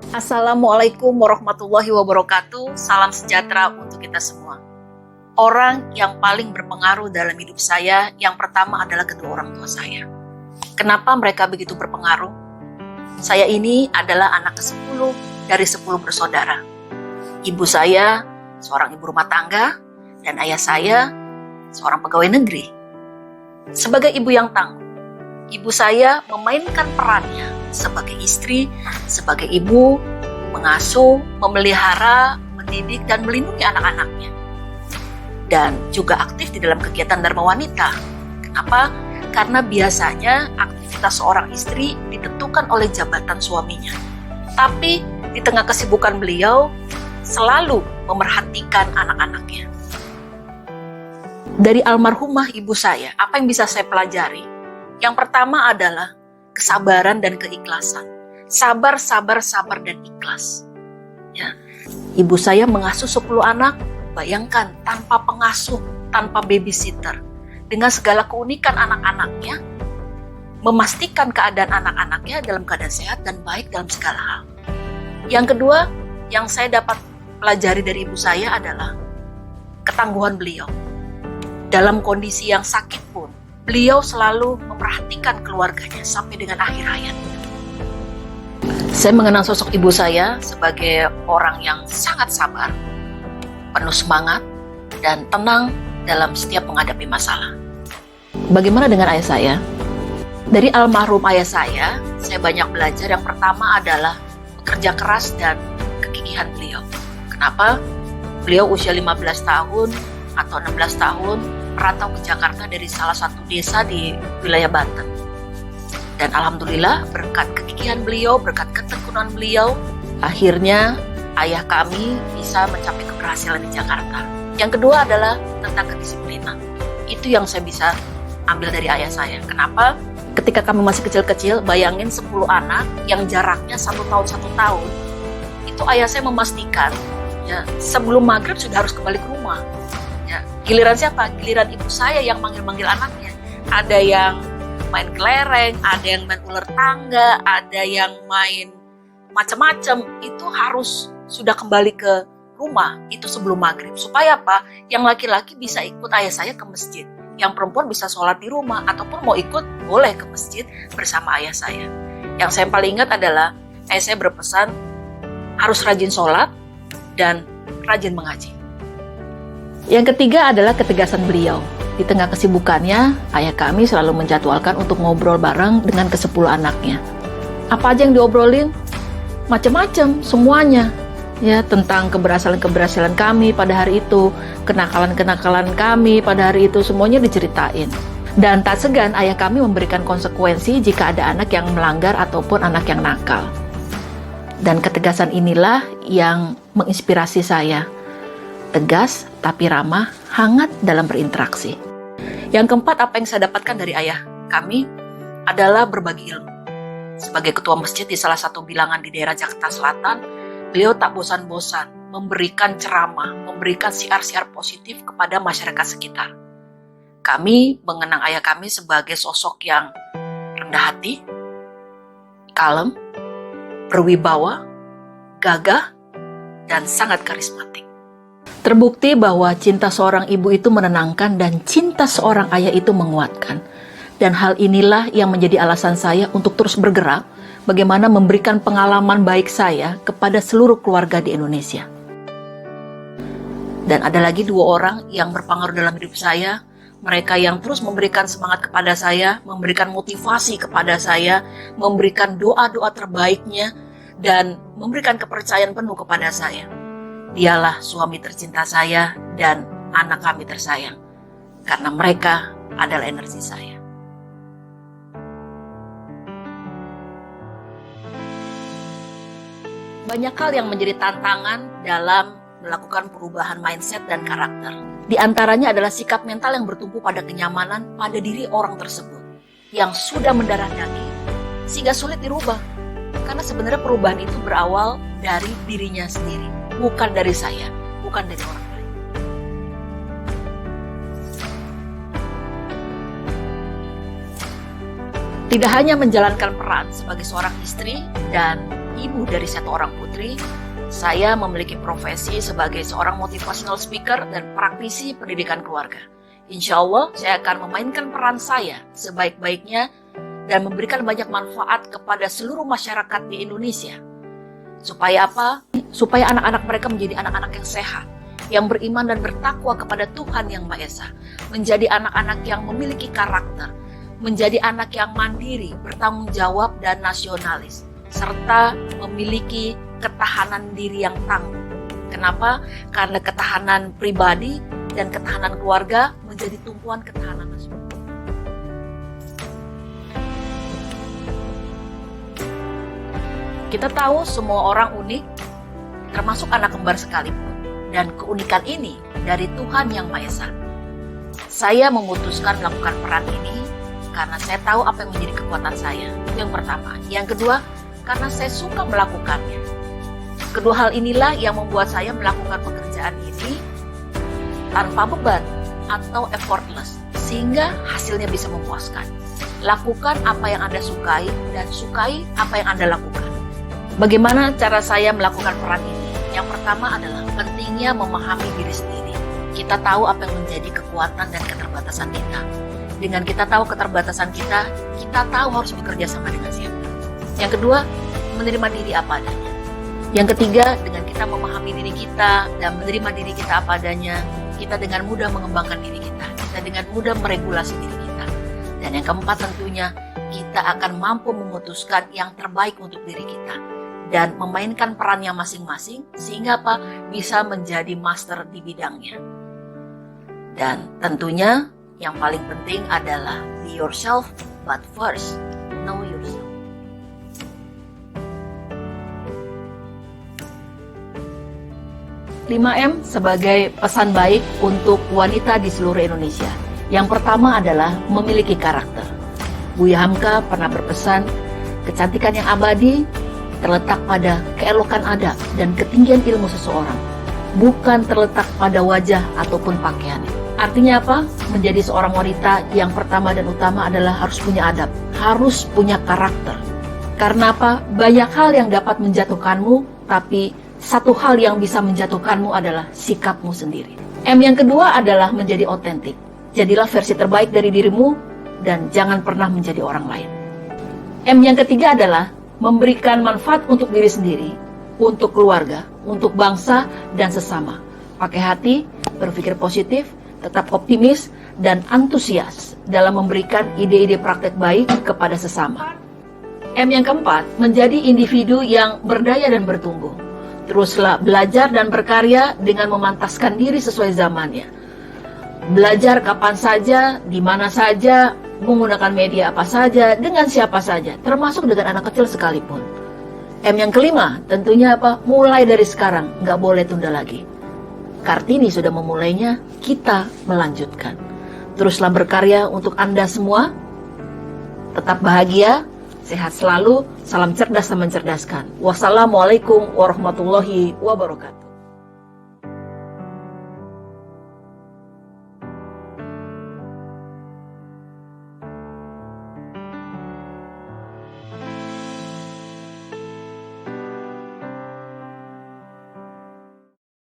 Assalamualaikum warahmatullahi wabarakatuh. Salam sejahtera untuk kita semua. Orang yang paling berpengaruh dalam hidup saya, yang pertama adalah kedua orang tua saya. Kenapa mereka begitu berpengaruh? Saya ini adalah anak ke-10 dari 10 bersaudara. Ibu saya seorang ibu rumah tangga, dan ayah saya seorang pegawai negeri. Sebagai ibu yang tangguh, ibu saya memainkan perannya sebagai istri, sebagai ibu, mengasuh, memelihara, mendidik, dan melindungi anak-anaknya. Dan juga aktif di dalam kegiatan Dharma Wanita. Kenapa? Karena biasanya aktivitas seorang istri ditentukan oleh jabatan suaminya. Tapi di tengah kesibukan beliau, selalu memerhatikan anak-anaknya. Dari almarhumah ibu saya, apa yang bisa saya pelajari? Yang pertama adalah kesabaran dan keikhlasan. Sabar, dan ikhlas. Ya. Ibu saya mengasuh 10 anak, bayangkan tanpa pengasuh, tanpa babysitter. Dengan segala keunikan anak-anaknya, memastikan keadaan anak-anaknya dalam keadaan sehat dan baik dalam segala hal. Yang kedua, yang saya dapat pelajari dari ibu saya adalah ketangguhan beliau. Dalam kondisi yang sakit pun, beliau selalu memperhatikan keluarganya sampai dengan akhir hayatnya. Saya mengenal sosok ibu saya sebagai orang yang sangat sabar, penuh semangat, dan tenang dalam setiap menghadapi masalah. Bagaimana dengan ayah saya? Dari almarhum ayah saya banyak belajar. Yang pertama adalah bekerja keras dan kegigihan beliau. Kenapa? Beliau usia 15 tahun atau 16 tahun merantau ke Jakarta dari salah satu desa di wilayah Banten. Dan alhamdulillah berkat kegigihan beliau, berkat ketekunan beliau, akhirnya ayah kami bisa mencapai keberhasilan di Jakarta. Yang kedua adalah tentang kedisiplinan. Itu yang saya bisa ambil dari ayah saya. Kenapa? Ketika kami masih kecil-kecil, bayangin 10 anak yang jaraknya 1 tahun 1 tahun. Itu ayah saya memastikan ya, sebelum maghrib sudah harus kembali ke rumah. Ya, giliran siapa? Giliran ibu saya yang manggil-manggil anaknya. Ada yang main kelereng, ada yang main ular tangga, ada yang main macam-macam. Itu harus sudah kembali ke rumah. Itu sebelum maghrib. Supaya apa? Yang laki-laki bisa ikut ayah saya ke masjid. Yang perempuan bisa sholat di rumah. Ataupun mau ikut, boleh ke masjid bersama ayah saya. Yang saya paling ingat adalah ayah saya berpesan harus rajin sholat dan rajin mengaji. Yang ketiga adalah ketegasan beliau. Di tengah kesibukannya, ayah kami selalu menjadwalkan untuk ngobrol bareng dengan ke-10 anaknya. Apa aja yang diobrolin? Macam-macam, semuanya. Ya, tentang keberhasilan-keberhasilan kami pada hari itu, kenakalan-kenakalan kami pada hari itu, semuanya diceritain. Dan tak segan ayah kami memberikan konsekuensi jika ada anak yang melanggar ataupun anak yang nakal. Dan ketegasan inilah yang menginspirasi saya. Tegas tapi ramah, hangat dalam berinteraksi. Yang keempat, apa yang saya dapatkan dari ayah kami adalah berbagi ilmu. Sebagai ketua masjid di salah satu bilangan di daerah Jakarta Selatan, beliau tak bosan-bosan memberikan ceramah, memberikan siar-siar positif kepada masyarakat sekitar. Kami mengenang ayah kami sebagai sosok yang rendah hati, kalem, berwibawa, gagah, dan sangat karismatik. Terbukti bahwa cinta seorang ibu itu menenangkan dan cinta seorang ayah itu menguatkan. Dan hal inilah yang menjadi alasan saya untuk terus bergerak bagaimana memberikan pengalaman baik saya kepada seluruh keluarga di Indonesia. Dan ada lagi 2 orang yang berpengaruh dalam hidup saya. Mereka yang terus memberikan semangat kepada saya, memberikan motivasi kepada saya, memberikan doa-doa terbaiknya, dan memberikan kepercayaan penuh kepada saya. Dialah suami tercinta saya dan anak kami tersayang. Karena mereka adalah energi saya. Banyak hal yang menjadi tantangan dalam melakukan perubahan mindset dan karakter. Di antaranya adalah sikap mental yang bertumpu pada kenyamanan pada diri orang tersebut. Yang sudah mendarah daging, sehingga sulit dirubah. Karena sebenarnya perubahan itu berawal dari dirinya sendiri. Bukan dari saya, bukan dari orang lain. Tidak hanya menjalankan peran sebagai seorang istri dan ibu dari satu orang putri, saya memiliki profesi sebagai seorang motivational speaker dan praktisi pendidikan keluarga. Insya Allah, saya akan memainkan peran saya sebaik-baiknya dan memberikan banyak manfaat kepada seluruh masyarakat di Indonesia. Supaya apa? Supaya anak-anak mereka menjadi anak-anak yang sehat, yang beriman dan bertakwa kepada Tuhan Yang Maha Esa, menjadi anak-anak yang memiliki karakter, menjadi anak yang mandiri, bertanggung jawab dan nasionalis, serta memiliki ketahanan diri yang tangguh. Kenapa? Karena ketahanan pribadi dan ketahanan keluarga menjadi tumpuan ketahanan nasional. Kita tahu semua orang unik, termasuk anak kembar sekalipun. Dan keunikan ini dari Tuhan Yang Maha Esa. Saya memutuskan melakukan peran ini karena saya tahu apa yang menjadi kekuatan saya. Itu yang pertama. Yang kedua, karena saya suka melakukannya. Kedua hal inilah yang membuat saya melakukan pekerjaan ini tanpa beban atau effortless, sehingga hasilnya bisa memuaskan. Lakukan apa yang Anda sukai dan sukai apa yang Anda lakukan. Bagaimana cara saya melakukan peran ini? Yang pertama adalah pentingnya memahami diri sendiri. Kita tahu apa yang menjadi kekuatan dan keterbatasan kita. Dengan kita tahu keterbatasan kita tahu harus bekerja sama dengan siapa. Yang kedua, menerima diri apa adanya. Yang ketiga, dengan kita memahami diri kita dan menerima diri kita apa adanya, kita dengan mudah mengembangkan diri kita dengan mudah meregulasi diri kita. Dan yang keempat tentunya, kita akan mampu memutuskan yang terbaik untuk diri kita dan memainkan perannya masing-masing sehingga apa? Bisa menjadi master di bidangnya. Dan tentunya yang paling penting adalah be yourself, but first know yourself. 5M sebagai pesan baik untuk wanita di seluruh Indonesia. Yang pertama adalah memiliki karakter. Buya Hamka pernah berpesan, kecantikan yang abadi terletak pada keelokan adab dan ketinggian ilmu seseorang, bukan terletak pada wajah ataupun pakaiannya. Artinya apa? Menjadi seorang wanita yang pertama dan utama adalah harus punya adab, harus punya karakter. Karena apa? Banyak hal yang dapat menjatuhkanmu, tapi satu hal yang bisa menjatuhkanmu adalah sikapmu sendiri. M yang kedua adalah menjadi otentik. Jadilah versi terbaik dari dirimu dan jangan pernah menjadi orang lain. M yang ketiga adalah memberikan manfaat untuk diri sendiri, untuk keluarga, untuk bangsa dan sesama. Pakai hati, berpikir positif, tetap optimis dan antusias dalam memberikan ide-ide praktek baik kepada sesama. M yang keempat, menjadi individu yang berdaya dan bertumbuh. Teruslah belajar dan berkarya dengan memantaskan diri sesuai zamannya. Belajar kapan saja, di mana saja, menggunakan media apa saja, dengan siapa saja, termasuk dengan anak kecil sekalipun. M yang kelima, tentunya apa? Mulai dari sekarang, nggak boleh tunda lagi. Kartini sudah memulainya, kita melanjutkan. Teruslah berkarya untuk Anda semua. Tetap bahagia, sehat selalu, salam cerdas dan mencerdaskan. Wassalamualaikum warahmatullahi wabarakatuh.